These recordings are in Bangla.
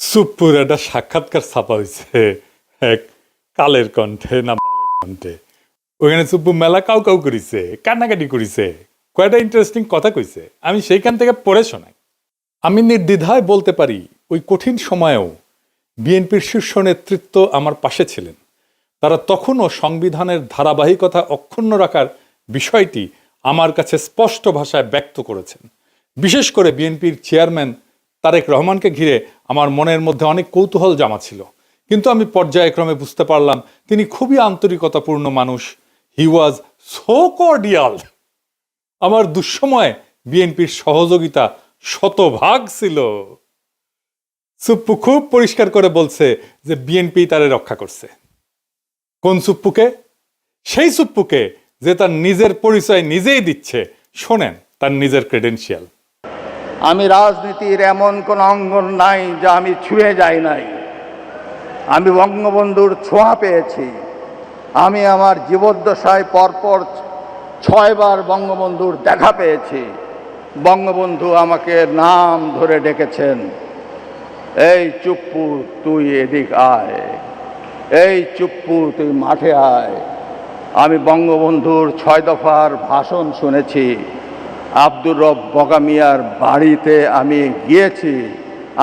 সুপ্পুর একটা সাক্ষাৎকার ছাপা হয়েছে এক কালের কণ্ঠে না বালের কণ্ঠে। ওখানে সুপ্পু মেলা কাউ কাউ করিছে, কান্নাকাটি করিছে, কয়টা ইন্টারেস্টিং কথা কইছে, আমি সেইখান থেকে পড়ে শোনাই। আমি নির্দ্বিধায় বলতে পারি ওই কঠিন সময়েও বিএনপির শীর্ষ নেতৃত্ব আমার পাশে ছিলেন। তারা তখনও সংবিধানের ধারাবাহিকতা অক্ষুণ্ণ রাখার বিষয়টি আমার কাছে স্পষ্ট ভাষায় ব্যক্ত করেছেন। বিশেষ করে বিএনপির চেয়ারম্যান তারেক রহমানকে ঘিরে আমার মনের মধ্যে অনেক কৌতূহল জমা ছিল, কিন্তু আমি পর্যায়ক্রমে বুঝতে পারলাম তিনি খুবই আন্তরিকতাপূর্ণ মানুষ। হি ওয়াজ সো কর্ডিয়াল। আমার দুঃসময়ে বিএনপির সহযোগিতা শতভাগ ছিল। সুপ্পু খুব পরিষ্কার করে বলছে যে বিএনপি তারে রক্ষা করছে। কোন সুপ্পুকে? সেই সুপ্পুকে যে তার নিজের পরিচয় নিজেই দিচ্ছে। শোনেন তার নিজের ক্রেডেনশিয়াল। আমি রাজনীতির এমন কোন অঙ্গন নাই যা আমি ছুঁয়ে যাই নাই। আমি বঙ্গবন্ধুর ছোঁয়া পেয়েছি। আমি আমার জীবদ্দশায় পরপর 6 বার বঙ্গবন্ধুর দেখা পেয়েছি। বঙ্গবন্ধু আমাকে নাম ধরে ডেকেছেন, এই চুপ্পু তুই এদিক আয়, এই চুপ্পু তুই মাঠে আয়। আমি বঙ্গবন্ধুর 6 দফার ভাষণ শুনেছি। আব্দুর রব বগা মিয়ার বাড়িতে আমি গিয়েছি,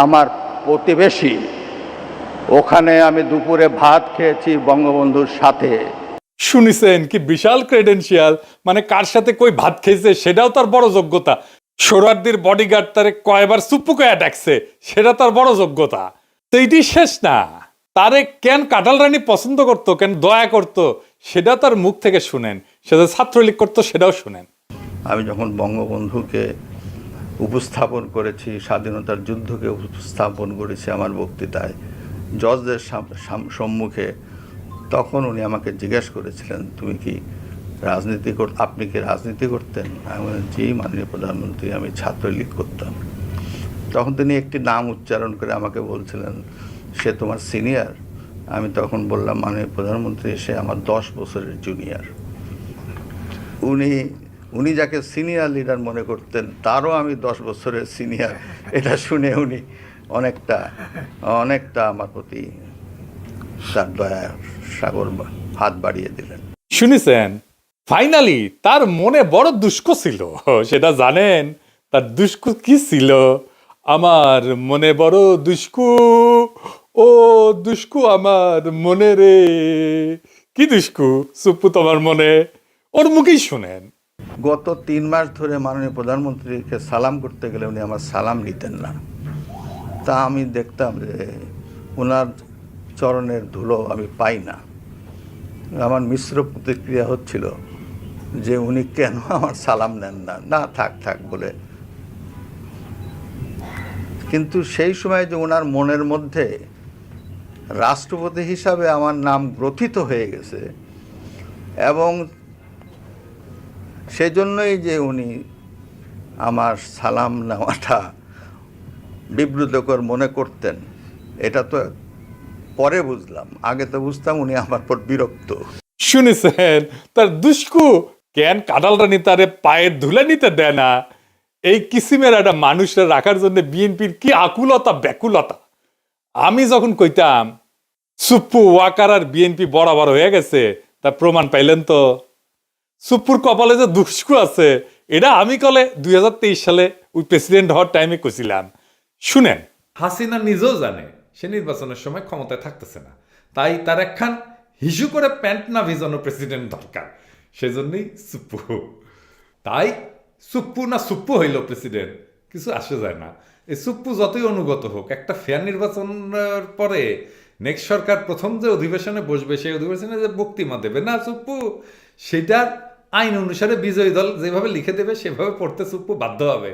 আমার প্রতিবেশী। ওখানে আমি দুপুরে ভাত খেয়েছি বঙ্গবন্ধুর সাথে। শুনিছেন কি বিশাল ক্রেডেনশিয়াল? মানে কার সাথে কই ভাত খেয়েছে সেটাও তার বড় যোগ্যতা। সোহরাওয়ার্দীর বডিগার্ড তারে কয়বার সুপ্পু কয়া ডাকছে সেটা তার বড় যোগ্যতা। তো এটি শেষ না, তারে কেন কাঁঠাল রানী পছন্দ করতো, কেন দয়া করতো, সেটা তার মুখ থেকে শুনেন। সেটা ছাত্রলীগ করতো সেটাও শুনেন। আমি যখন বঙ্গবন্ধুকে উপস্থাপন করেছি, স্বাধীনতার যুদ্ধকে উপস্থাপন করেছি আমার বক্তৃতায় জজদের সম্মুখে, তখন উনি আমাকে জিজ্ঞেস করেছিলেন, তুমি কি আপনি কি রাজনীতি করতেন? আমি বললাম, জি মাননীয় প্রধানমন্ত্রী, আমি ছাত্রলীগ করতাম। তখন তিনি একটি নাম উচ্চারণ করে আমাকে বলছিলেন, সে তোমার সিনিয়র? আমি তখন বললাম, মাননীয় প্রধানমন্ত্রী, সে আমার 10 বছরের জুনিয়র। উনি যাকে সিনিয়র লিডার মনে করতেন তারও আমি 10 বছরের সিনিয়র। এটা শুনে উনি অনেকটা আমার প্রতি তার দয়ার সাগর হাত বাড়িয়ে দিলেন। শুনেছেন? ফাইনালি তার মনে বড় দুষ্ক ছিল। সেটা জানেন তার দুষ্ক কি ছিল? আমার মনে বড় দুষ্কু, ও দুষ্কু আমার মনে রে। কি দুষ্কু সুপ্পু তোমার মনে? ওর মুখেই শুনেন। গত 3 মাস ধরে মাননীয় প্রধানমন্ত্রীকে সালাম করতে গেলে উনি আমার সালাম নিতেন না। তা আমি দেখতাম যে ওনার চরণের ধুলো আমি পাই না। আমার মিশ্র প্রতিক্রিয়া হচ্ছিল যে উনি কেন আমার সালাম নেন না, না থাক বলে। কিন্তু সেই সময় যে ওনার মনের মধ্যে রাষ্ট্রপতি হিসাবে আমার নাম গ্রথিত হয়ে গেছে, এবং সেজন্যই যে উনি আমার সালাম নেওয়াটা বিব্রতকর মনে করতেন, এটা তো পরে বুঝলাম। আগে তো বুঝতাম উনি আমার পর বিরক্ত। শুনেছেন তার দুষ্কু কেন কাঁঠাল রানী তারে পায়ের ধুলে নিতে দেয় না? এই কিসিমের একটা মানুষের রাখার জন্য বিএনপির কি আকুলতা ব্যাকুলতা। আমি যখন কইতাম সুপ্পু ওয়াকার আর বিএনপি বরাবর হয়ে গেছে, তার প্রমাণ পাইলেন তো। সুপ্পুর কপালে যে দুষ্কু আছে এটা আমি কলে 2023 সালে ওই প্রেসিডেন্ট হওয়ার টাইমে কইছিলাম। শুনেন, হাসিনা নিজেও জানে সে নির্বাচনের সময় ক্ষমতায় থাকতেছে না, তাই তার একখান হিসু করে প্যান্ট না ভিজানো প্রেসিডেন্ট দরকার। সেজন্যই সুপ্পু। তাই সুপ্পু না সুপ্পু হইল প্রেসিডেন্ট, কিছু আসে যায় না। এই সুপ্পু যতই অনুগত হোক, একটা ফেয়ার নির্বাচনের পরে নেক্সট সরকার প্রথম যে অধিবেশনে বসবে সেই অধিবেশনে যে বক্তৃতা দেবে না সুপ্পু, সেটার আইন অনুসারে বিজয়ী দল যেভাবে লিখে দেবে সেভাবে পড়তে সুপ্পু বাধ্য হবে।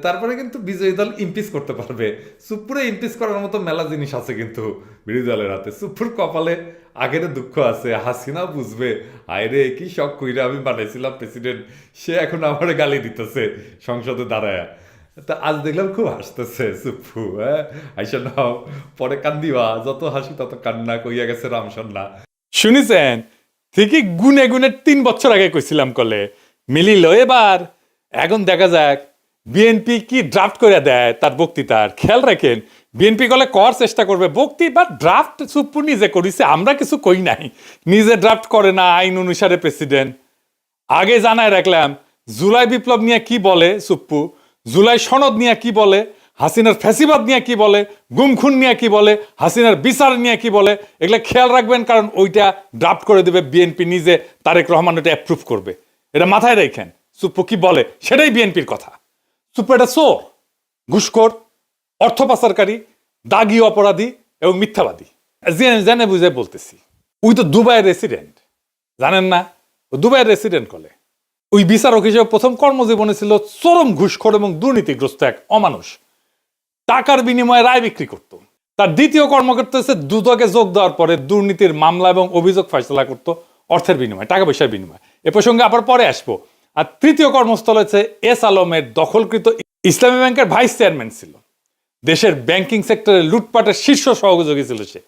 তারপরে কিন্তু বিজয়ী দল ইমপিচ করতে পারবে। সুপ্পুরে ইমপিচ করার মতো মেলা জিনিস আছে কিন্তু বিরোধী দলের হাতে। সুপ্পুর কপালে আগের দুঃখ আছে, হাসিনা বুঝবে আয়রে কি শখ কইরা আমি বানাইছিলাম প্রেসিডেন্ট, সে এখন আমার গালি দিতেছে সংসদে দাঁড়ায়। তা আজ দেখলাম খুব হাসতেছে সুপ্পু। হ্যাঁ আইসা নাও, পরে কান্দিবা, যত হাসি তত কান্না, কইয়া গেছে রামসন্না। শুনিছেন? ঠিকই গুনে গুনে 3 বছর আগে কইছিলাম কলে মিলিল। এবার এখন দেখা যাক বিএনপি কি ড্রাফট করে দেয় তার বক্তৃতার। খেয়াল রাখেন বিএনপি গলে কর চেষ্টা করবে বক্তি বা ড্রাফট সুপ্পু নিজে করিছে, আমরা কিছু কই নাই, নিজে ড্রাফট করে না আইন অনুসারে প্রেসিডেন্ট। আগে জানায় রাখলাম জুলাই বিপ্লব নিয়ে কি বলে সুপ্পু, জুলাই সনদ নিয়ে কি বলে, হাসিনার ফ্যাসিবাদ নিয়ে কি বলে, গুমখুন নিয়ে কি বলে, হাসিনার বিচার নিয়ে কি বলে, এগুলো খেয়াল রাখবেন, কারণ ওইটা ড্রাফট করে দেবে বিএনপি নিজে, তারেক রহমান ওটা অ্যাপ্রুভ করবে। এটা মাথায় রাখেন সুপ্পু কি বলে সেটাই বিএনপির কথা। সুপ্পু এটা চোর, ঘুষখোর, অর্থ পাচারকারী, দাগি অপরাধী এবং মিথ্যাবাদী। জেনে বুঝে বলতেছি, ওই তো দুবাইয়ের রেসিডেন্ট, জানেন না? ও দুবাইয়ের রেসিডেন্ট কলে ওই বিচারক হিসেবে প্রথম কর্মজীবনে ছিল চরম ঘুষখোর এবং দুর্নীতিগ্রস্ত এক অমানুষ, টাকার বিনিময়ে রায় বিক্রি করত। তার দ্বিতীয় কর্মকর্তা হচ্ছে দুদকে যোগ দেওয়ার পরে দুর্নীতির মামলা এবং অভিযোগ ফয়সলা করত অর্থের বিনিময়ে, টাকা পয়সার বিনিময়ে। এ প্রসঙ্গে আবার পরে আসবো। আর তৃতীয় কর্মস্থল হচ্ছে এস আলমের দখলকৃত ইসলামী ব্যাংকের ভাইস চেয়ারম্যান ছিল, দেশের ব্যাংকিং সেক্টরে লুটপাটের শীর্ষ সহযোগী ছিল সে।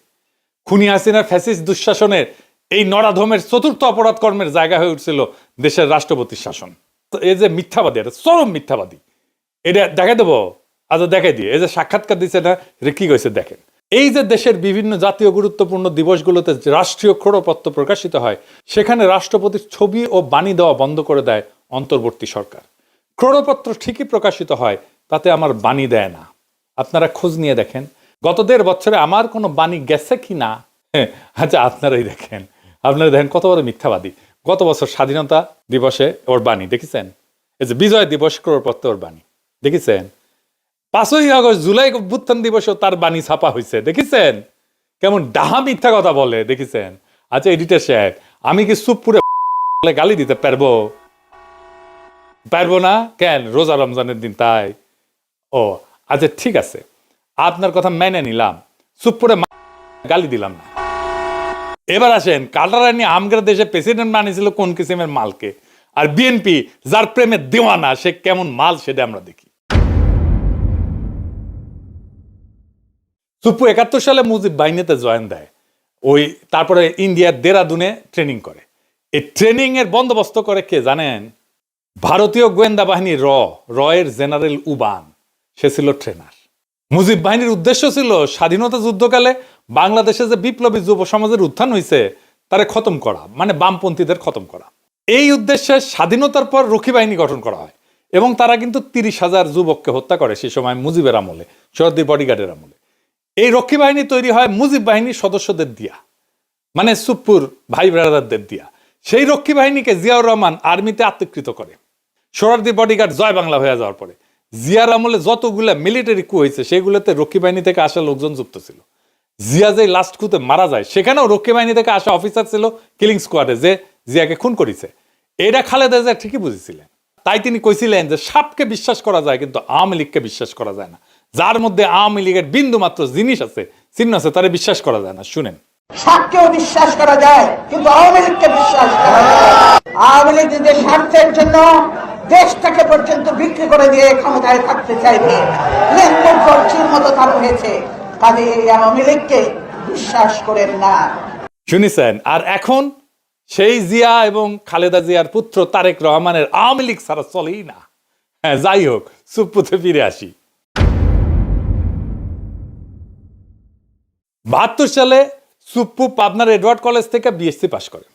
খুনি হাসিনার ফ্যাসিস্ট দুঃশাসনের এই নরাধমের চতুর্থ অপরাধ কর্মের জায়গা হয়ে উঠছিল দেশের রাষ্ট্রপতির শাসন। তো এই যে মিথ্যাবাদী, এটা চরম মিথ্যাবাদী, এটা দেখাই দেবো, আজ দেখাই দিয়ে। এই যে সাক্ষাৎকার দিচ্ছে না, এটা কি কইছে দেখেন। এই যে দেশের বিভিন্ন জাতীয় গুরুত্বপূর্ণ দিবসগুলোতে রাষ্ট্রীয় ক্রোড়পত্র প্রকাশিত হয়, সেখানে রাষ্ট্রপতির ছবি ও বাণী দেওয়া বন্ধ করে দেয় অন্তর্বর্তী সরকার। ক্রোড়পত্র ঠিকই প্রকাশিত হয়, তাতে আমার বাণী দেয় না। আপনারা খোঁজ নিয়ে দেখেন গত 1.5 বছরে আমার কোনো বাণী গেছে কি না। আচ্ছা আপনারাই দেখেন, আপনারা দেখেন কত বড় মিথ্যাবাদী। গত বছর স্বাধীনতা দিবসে ওর বাণী দেখেছেন, এই যে বিজয় দিবস ক্রোড়পত্র ওর বাণী দেখেছেন, 5ই আগস্ট জুলাই অভ্যুত্থান দিবসেও তার বাণী ছাপা হয়েছে দেখেছেন, কেমন ডাহা মিথ্যা কথা বলে দেখেছেন। আচ্ছা এডিটর সাহেব, আমি কি সুপ্পুরে গালি দিতে পারবো? পারবো না কেন? রোজা রমজানের দিন তাই। ও আচ্ছা ঠিক আছে, আপনার কথা মেনে নিলাম, সুপ্পুরে গালি দিলাম না। এবার আসেন, কাটারানি আমগের দেশে প্রেসিডেন্ট বানিয়েছিল কোন কিসিমের মালকে, আর বিএনপি যার প্রেমে দেওয়ানা সে কেমন মাল সেটা আমরা দেখি। সুপ্পু 71 সালে মুজিব বাহিনীতে জয়েন দেয়, ওই তারপরে ইন্ডিয়ার দেরাদুনে ট্রেনিং করে। এই ট্রেনিং এর বন্দোবস্ত করে কে জানেন? ভারতীয় গোয়েন্দা বাহিনী এর জেনারেল উবান, সে ছিল ট্রেনার। মুজিব বাহিনীর উদ্দেশ্য ছিল স্বাধীনতা যুদ্ধকালে বাংলাদেশে যে বিপ্লবী যুব সমাজের উত্থান হয়েছে তারে খতম করা, মানে বামপন্থীদের খতম করা। এই উদ্দেশ্যে স্বাধীনতার পর রক্ষী বাহিনী গঠন করা হয় এবং তারা কিন্তু 30,000 যুবককে হত্যা করে সে সময় মুজিবের আমলে, শহীদ বডিগার্ডের আমলে। এই রক্ষী বাহিনী তৈরি হয় মুজিব বাহিনীর সদস্যদের দিয়া, মানে সুপ্পুর ভাই ব্রাদারদের দিয়া। সেই রক্ষী বাহিনীকে জিয়াউর রহমান আর্মিতে আত্মীকৃত করে। সোহরাওয়ার্দী বডিগার্ড জয় বাংলা হয়ে যাওয়ার পরে জিয়ার আমলে যতগুলা মিলিটারি কু হয়েছে সেগুলোতে রক্ষী বাহিনী থেকে আসা লোকজন যুক্ত ছিল। জিয়া যে লাস্ট কুতে মারা যায় সেখানেও রক্ষী বাহিনী থেকে আসা অফিসার ছিল কিলিং স্কোয়াডে, যে জিয়াকে খুন করেছে। এটা খালেদা জিয়া ঠিকই বুঝেছিলেন, তাই তিনি কইছিলেন যে সাপকে বিশ্বাস করা যায় কিন্তু আওয়ামী লীগকে বিশ্বাস করা যায় না। যার মধ্যে আওয়ামী লীগের বিন্দু মাত্র জিনিস আছে, চিহ্ন আছে, তারে বিশ্বাস করা যায় না। শুনেন, সাপকেও বিশ্বাস করা যায় কিন্তু আওয়ামী লীগকে বিশ্বাস করা যায় না। আওয়ামী লীগ নিজের স্বার্থের জন্য দেশটাকে পর্যন্ত বিক্রি করে দিয়ে ক্ষমতায় থাকতে চাইবে, লেনদেন করছির মতো তার হয়েছে। কাজে এই আওয়ামী লীগকে বিশ্বাস করেন না। শুনেছেন? আর এখন সেই জিয়া এবং খালেদা জিয়ার পুত্র তারেক রহমানের আওয়ামী লীগ ছাড়া চলেই না। হ্যাঁ, যাই হোক, সুপ্পুতে ফিরে আসি। 72 সালে সুপ্পু পাবনার এডওয়ার্ড কলেজ থেকে বিএসসি পাশ করে।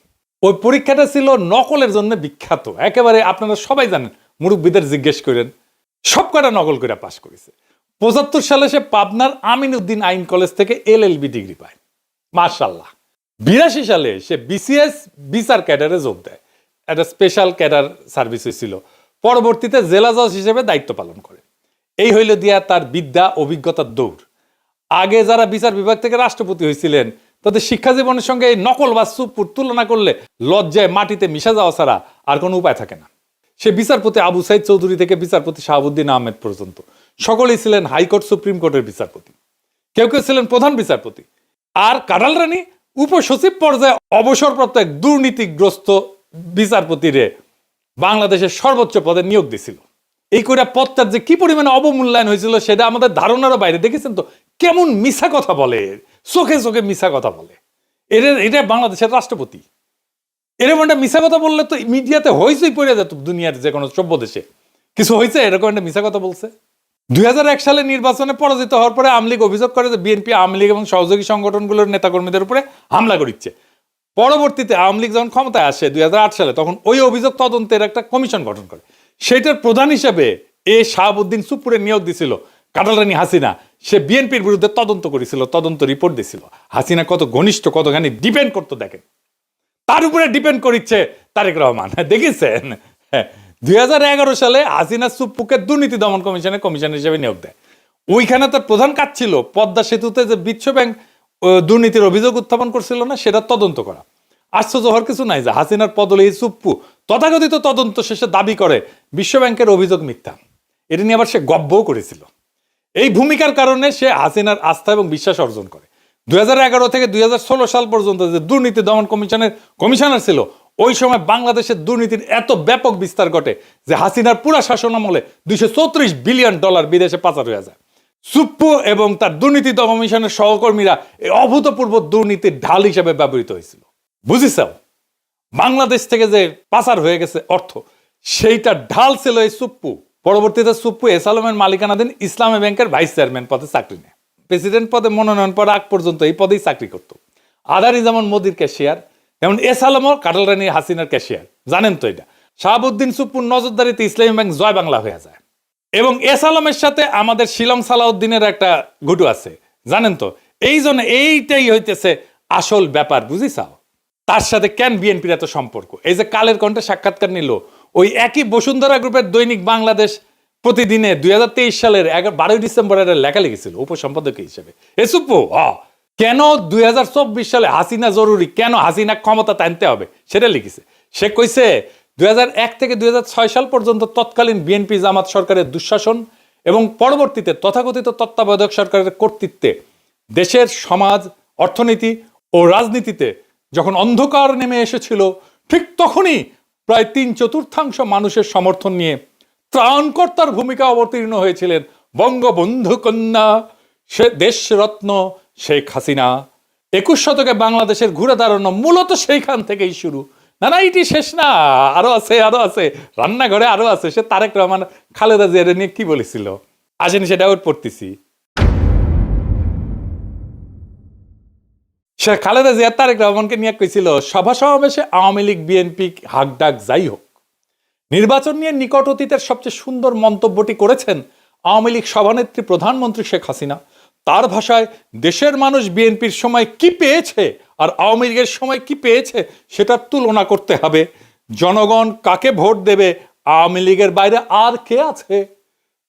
ওই পরীক্ষাটা ছিল নকলের জন্য বিখ্যাত, একেবারে আপনারা সবাই জানেন, মুরব্বীদের জিজ্ঞেস করেন, সব কটা নকল করে পাশ করেছে। 75 সালে সে পাবনার আমিন উদ্দিন আইন কলেজ থেকে LLB ডিগ্রি পায়, মাশাআল্লাহ। 82 সালে সে বিসিএস বিচার ক্যাডারে যোগ দেয়, একটা স্পেশাল ক্যাডার সার্ভিস ছিল। পরবর্তীতে জেলা জজ হিসেবে দায়িত্ব পালন করে। এই হইল দিয়া তার বিদ্যা অভিজ্ঞতার দৌড়। আগে যারা বিচার বিভাগ থেকে রাষ্ট্রপতি হয়েছিলেন তাদের শিক্ষা জীবনের সঙ্গে এই নকল বা সুপ্পুর তুলনা করলে লজ্জায় মাটিতে মিশা যাওয়া ছাড়া আর কোনো উপায় থাকে না। সে বিচারপতি আবু সাইদ চৌধুরী থেকে বিচারপতি শাহাবুদ্দিন আহমেদ পর্যন্ত সকলেই ছিলেন হাইকোর্ট সুপ্রিম কোর্টের বিচারপতি, কেউ কেউ ছিলেন প্রধান বিচারপতি। আর কাঁঠাল রানী উপসচিব পর্যায়ে অবসরপ্রাপ্ত এক দুর্নীতিগ্রস্ত বিচারপতিরে বাংলাদেশের সর্বোচ্চ পদে নিয়োগ দিছিল। এই করে পদটার যে কি পরিমাণে অবমূল্যায়ন হয়েছিল সেটা আমাদের ধারণারও বাইরে। দেখেছেন তো কেমন মিছা কথা বলে, চোখে চোখে মিছা কথা বলে। এটা বাংলাদেশের রাষ্ট্রপতি। এরকম একটা মিছা কথা বললে তো মিডিয়াতে হয়েছেই পড়ে যেত, দুনিয়ার যে কোনো সভ্য দেশে কিছু হয়েছে এরকম একটা মিছা কথা বলছে। 2001 সালে নির্বাচনে পরাজিত হওয়ার পরে আওয়ামী লীগ অভিযোগ করে যে বিএনপি আওয়ামী লীগ এবং সহযোগী সংগঠনগুলোর নেতাকর্মীদের উপরে হামলা করিচ্ছে। পরবর্তীতে আওয়ামী লীগ যখন ক্ষমতায় আসে 2008 সালে, তখন ওই অভিযোগ তদন্তের একটা কমিশন গঠন করে। সেটার প্রধান হিসেবে শাহাবুদ্দিন সুপ্পুরের নিয়োগ দিছিল কাটালরানী হাসিনা। সে বিএনপির বিরুদ্ধে তদন্ত করেছিল, তদন্ত রিপোর্ট দিছিল। হাসিনা কত ঘনিষ্ঠ, কতখানি ডিপেন্ড করতো দেখেন, তার উপরে ডিপেন্ড করিচ্ছে তারেক রহমান। দেখেছেন 2011 সালে হাসিনা সুপ্পুকে দুর্নীতি দমন কমিশনের হিসেবে নিয়োগ দেয়। ওইখানে তার প্রধান কাজ ছিল পদ্মা সেতুতে যে বিশ্ব ব্যাংক দুর্নীতির অভিযোগ উত্থাপন করছিল না, সেটা তদন্ত করা। আশ্চর্য হওয়ার কিছু নাই যে হাসিনার পদলেহী সুপ্পু তথাকথিত তদন্ত শেষে দাবি করে বিশ্ব ব্যাংকের অভিযোগ মিথ্যা। এটা নিয়ে আবার সে গব্বও করেছিল। এই ভূমিকার কারণে সে হাসিনার আস্থা এবং বিশ্বাস অর্জন করে। 2011 থেকে 2016 সাল পর্যন্ত যে দুর্নীতি দমন কমিশনের কমিশনার ছিল, ওই সময় বাংলাদেশের দুর্নীতির এত ব্যাপক বিস্তার ঘটে যে হাসিনার পুরা শাসনামলে $234 বিলিয়ন বিদেশে পাচার হয়ে যায়। সুপ্পু এবং তার দুর্নীতি দমন কমিশনের সহকর্মীরা এই অভূতপূর্ব দুর্নীতির ঢাল হিসেবে ব্যবহৃত হয়েছিল। বুঝিস, বাংলাদেশ থেকে যে পাচার হয়ে গেছে অর্থ, সেইটা ঢাল ছিল এই সুপ্পু। পরবর্তীতে সুপ্পু এস আলমের মালিকানাধীন ইসলামী ব্যাংকের ভাইস চেয়ারম্যান পদে চাকরি নেয়। প্রেসিডেন্ট পদে মনোনয়ন পাওয়ার আগ পর্যন্ত এই পদেই চাকরি করত। আদানি যেমন মোদির ক্যাশিয়ার, যেমন এস আলমও কাটালরানী হাসিনার ক্যাশিয়ার। জানেন তো এটা। শাহাবুদ্দিন সুপ্পুর নজরদারিতে ইসলামী ব্যাংক জয় বাংলা হয়ে যায়। এবং এস আলমের সাথে আমাদের শিলং সালাউদ্দিনের একটা গুটু আছে, জানেন তো। এই জন্য এইটাই হইতেছে আসল ব্যাপার, বুঝিসাও। তার সাথে কেন বিএনপির এত সম্পর্ক? এই যে কালের কণ্ঠে সাক্ষাৎকার নিল, ওই একই বসুন্ধরা গ্রুপের দৈনিক বাংলাদেশ প্রতিদিনে 2023 সালের 12 ডিসেম্বর লেখা লিখেছিল উপসম্পাদক হিসেবে। এ সুপ্পু কেন 2024 সালে হাসিনা জরুরি, কেন হাসিনা ক্ষমতা টানতে হবে সেটা লিখেছে। সে কইছে 2001 থেকে 2006 সাল পর্যন্ত তৎকালীন বিএনপি জামাত সরকারের দুঃশাসন এবং পরবর্তীতে তথাকথিত তত্ত্বাবধায়ক সরকারের কর্তৃত্বে দেশের সমাজ, অর্থনীতি ও রাজনীতিতে যখন অন্ধকার নেমে এসেছিল, ঠিক তখনই প্রায় 3/4 মানুষের সমর্থন নিয়ে ত্রাণকর্তার ভূমিকা অবতীর্ণ হয়েছিলেন বঙ্গবন্ধু কন্যা সে দেশরত্ন শেখ হাসিনা। 21 শতকে বাংলাদেশের ঘুরে দাঁড়ানো মূলত সেইখান থেকেই শুরু। না এটি শেষ না, আরো আছে রান্নাঘরে আরো আছে। সে তারেক রহমান খালেদা জিয়ার নিয়ে কি বলেছিল, আসেনি সেটা আউট পড়তেছি। সে খালেদা জিয়া তারেক রহমানকে নিয়ে কইছিল, সভা সমাবেশে আওয়ামী লীগ বিএনপি হাক ডাক যাই হোক, নির্বাচন নিয়ে নিকট অতীতের সবচেয়ে সুন্দর মন্তব্যটি করেছেন আওয়ামী লীগ সভানেত্রী প্রধানমন্ত্রী শেখ হাসিনা। তার ভাষায়, দেশের মানুষ বিএনপির সময় কি পেয়েছে আর আওয়ামী লীগের সময় কি পেয়েছে সেটার তুলনা করতে হবে। জনগণ কাকে ভোট দেবে, আওয়ামী লীগের বাইরে আর কে আছে?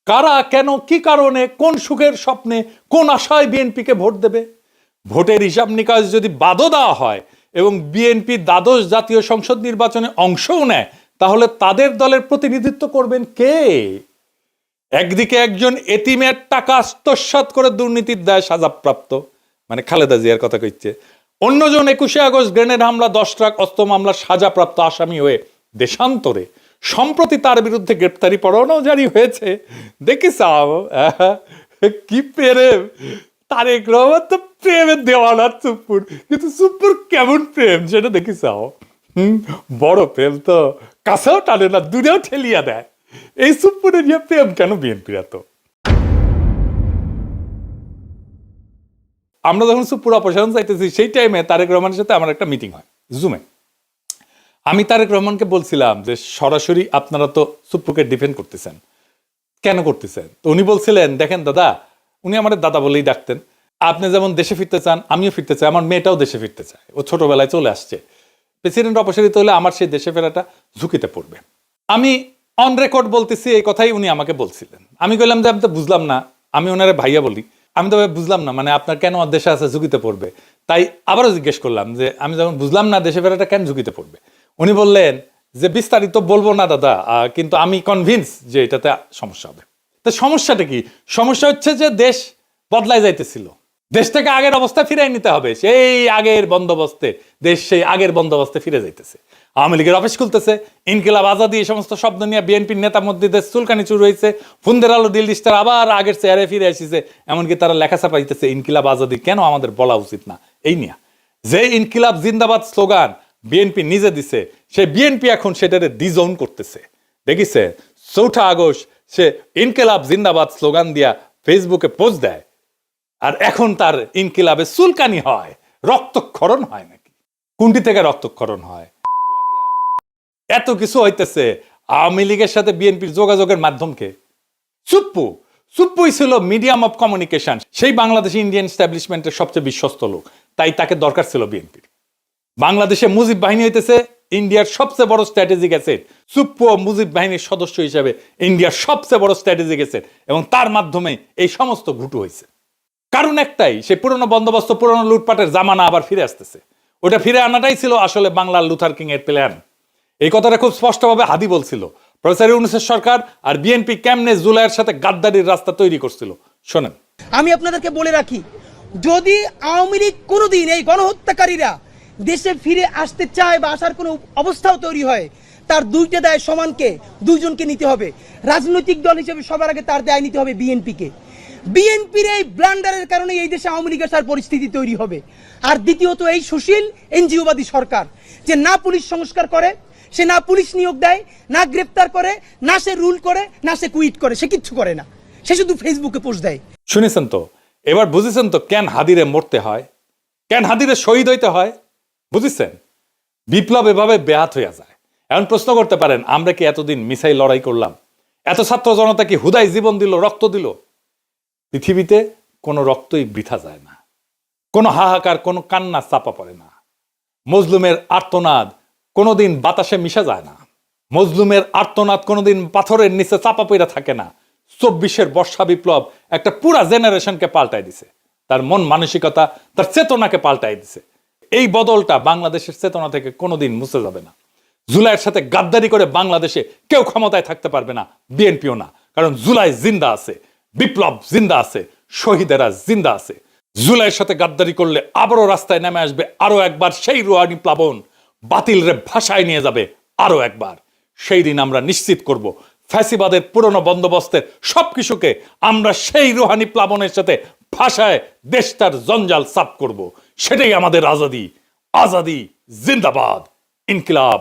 কারা, কেন, কি কারণে, কোন সুখের স্বপ্নে, কোন আশায় বিএনপিকে ভোট দেবে? ভোটের হিসাব নিকাশ যদি বাদও দেওয়া হয় এবং বিএনপি দ্বাদশ জাতীয় সংসদ নির্বাচনে অংশও নেয়, তাহলে তাদের দলের প্রতিনিধিত্ব করবেন কে? একদিকে একজন এতিমের টাকা আত্মসাৎ করে দুর্নীতির দায় সাজাপ্রাপ্ত, মানে খালেদা জিয়ার কথা কইছে, অন্যজন 21শে আগস্ট গ্রেনেড হামলা, 10 ট্রাক অস্ত্র মামলার সাজাপ্রাপ্ত আসামি হয়ে দেশান্তরে। সম্প্রতি তার বিরুদ্ধে গ্রেপ্তারি পরোয়ানাও জারি হয়েছে। দেখিস কি প্রেম! তারেক রহমান তো প্রেমের দেওয়ানা সুপ্পুর, কিন্তু সুপ্পুর কেমন প্রেম সেটা দেখিস। বড় প্রেম তো কাছেও টানে না, দূরেও ঠেলিয়া দেয়। এই সুপ্পুরের নিয়ে প্রেম কেন বিএনপির এত? আমরা যখন সুপ্পুর অপসারণ চাইতেছি, সেই টাইমে তারেক রহমানের সাথে আমার একটা মিটিং হয় জুমে। আমি তারেক রহমানকে বলছিলাম যে সরাসরি আপনারা তো সুপ্পুকে ডিফেন্ড করতেছেন, কেন করতেছেন? তো উনি বলছিলেন, দেখেন দাদা, উনি আমাদের দাদা বলেই ডাকতেন, আপনি যেমন দেশে ফিরতে চান, আমিও ফিরতে চাই, আমার মেয়েটাও দেশে ফিরতে চায়, ও ছোটবেলায় চলে আসছে। প্রেসিডেন্ট অপসারিত হলে আমার সেই দেশে ফেরাটা ঝুঁকিতে পড়বে। আমি অন রেকর্ড বলতেছি, এই কথাই উনি আমাকে বলছিলেন। আমি কইলাম যে আমি তো বুঝলাম না, আমি ওনারে ভাইয়া বলি, আমি তো বুঝলাম না, মানে আপনার কেন দেশে আছে ঝুঁকিতে পড়বে? তাই আবারও জিজ্ঞেস করলাম যে আমি যখন বুঝলাম না দেশে ফেরাটা কেন ঝুঁকিতে পড়বে, উনি বললেন যে বিস্তারিত বলবো না দাদা, কিন্তু আমি কনভিন্স যে এটাতে সমস্যা হবে। তো সমস্যাটা কি? সমস্যা হচ্ছে যে দেশ বদলায় যাইতেছিল, দেশটাকে আগের অবস্থায় ফিরাই নিতে হবে। সেই আগের বন্দোবস্তে দেশ সেই আগের বন্দোবস্তে ফিরে যাইতেছে। আওয়ামী লীগের অফিস খুলতেছে, ইনকিলাব আজাদি, এই সমস্ত শব্দ নিয়ে বিএনপির নেতার মধ্যে দেশ চুলকানি শুরু হয়েছে। ফুন্দের আলো দিল স্টার আবার আগের চেয়ারে ফিরে আসিছে, এমনকি তারা লেখা ছাপাইতেছে ইনকিলাব আজাদি কেন আমাদের বলা উচিত না। এই নিয়ে যে ইনকিলাব জিন্দাবাদ স্লোগান বিএনপি নিজে দিছে, সেই বিএনপি এখন সেটারে ডিজোন করতেছে। দেখিছে 4 আগস্ট সে ইনকিলাব জিন্দাবাদ স্লোগান দিয়া ফেসবুকে পোস্ট দেয়, আর এখন তার ইনকিলাবে চুলকানি হয়, রক্তক্ষরণ হয় নাকি? কোনটি থেকে রক্তক্ষরণ হয়? এত কিছু হইতেছে, আওয়ামী লীগের সাথে বিএনপির যোগাযোগের মাধ্যমকে সুপ্পুই ছিল মিডিয়াম অফ কমিউনিকেশন। সেই বাংলাদেশ ইন্ডিয়ান এস্টাবলিশমেন্টের সবচেয়ে বিশ্বস্ত লোক, তাই তাকে দরকার ছিল বিএনপির। বাংলাদেশে মুজিব বাহিনী হইতেছে ইন্ডিয়ার সবচেয়ে বড় স্ট্র্যাটেজিক অ্যাসেট। সুপ্পু মুজিব বাহিনীর সদস্য হিসেবে ইন্ডিয়ার সবচেয়ে বড় স্ট্র্যাটেজিক অ্যাসেট, এবং তার মাধ্যমে এই সমস্ত ঘুটু হয়েছে। কারণ একটাই, সে পুরনো বন্দোবস্ত, পুরনো লুটপাটের জামানা আবার ফিরে আসতেছে। ওটা ফিরে আনাটাই ছিল আসলে বাংলার লুথার কিং এর প্ল্যান। এই কথাটা খুব স্পষ্টভাবে হাদি বলছিল। প্রফেসর ইউনূসের সরকার আর বিএনপি কেমনে জুলাইয়ের সাথে গাদ্দারির রাস্তা তৈরি করছিল, শোনেন। আমি আপনাদেরকে বলে রাখি, যদি আওয়ামী লীগ কোনোদিন এই গণহত্যাকারীরা দেশে ফিরে আসতে চায় বা আসার কোনো অবস্থাও তৈরি হয়, তার দুইটা দায় সমানকে, দুইজনকে নিতে হবে। রাজনৈতিক দল হিসেবে সবার আগে তার দায় নিতে হবে বিএনপিকে। বিএনপির এই ব্লান্ডারের কারণে এই দেশে আওয়ামী লীগের সার পরিস্থিতি তৈরি হবে। আর দ্বিতীয়ত, এই সুশীল এনজিওবাদী সরকার যে না পুলিশ সংস্কার করে, সে না পুলিশ নিয়োগ দেয়, না গ্রেপ্তার করে, না সে রুল করে, না সে কুইট করে, সে কিচ্ছু করে না, সে শুধু ফেসবুকে পোস্ট দেয়। শুনেছেন তো, এবার বুঝেছেন তো কেন হাদিরে মরতে হয়, কেন হাদিরে শহীদ হইতে হয়, বুঝেছেন? বিপ্লব এভাবে ব্যাহত হইয়া যায়। এখন প্রশ্ন করতে পারেন, আমরা কি এতদিন মিসাই লড়াই করলাম? এত ছাত্র জনতা কি হুদাই জীবন দিল, রক্ত দিল? পৃথিবীতে কোনো রক্তই বৃথা যায় না, কোনো হাহাকার, কোনো কান্না চাপা পড়ে না। মজলুমের আর্তনাদ কোনোদিন বাতাসে মিশা যায় না, মজলুমের আর্তনাদ কোনোদিন পাথরের নিচে চাপা পড়ে থাকে না। 24-এর বর্ষা বিপ্লব একটা পুরা জেনারেশনকে পাল্টাই দিছে, তার মন মানসিকতা, তার চেতনাকে পাল্টাই দিছে। এই বদলটা বাংলাদেশের চেতনা থেকে কোনোদিন মুছে যাবে না। জুলাইয়ের সাথে গাদ্দারি করে বাংলাদেশে কেউ ক্ষমতায় থাকতে পারবে না, বিএনপিও না। কারণ জুলাই জিন্দা আছে, বিপ্লব জিন্দা আছে, শহীদেরা জিন্দা আছে। জুলাইয়ের সাথে গাদ্দারি করলে আবারও রাস্তায় নেমে আসবে আরো একবার সেই রুহানি প্লাবন, বাতিলরে ভাষায় নিয়ে যাবে আরো একবার। সেই দিন আমরা নিশ্চিত করব ফ্যাসিবাদের পুরনো বন্দোবস্তের সবকিছুকে আমরা সেই রুহানি প্লাবনের সাথে ভাষায় দেশটার জঞ্জাল সাফ করব। সেটাই আমাদের আজাদি। আজাদি জিন্দাবাদ, ইনকিলাব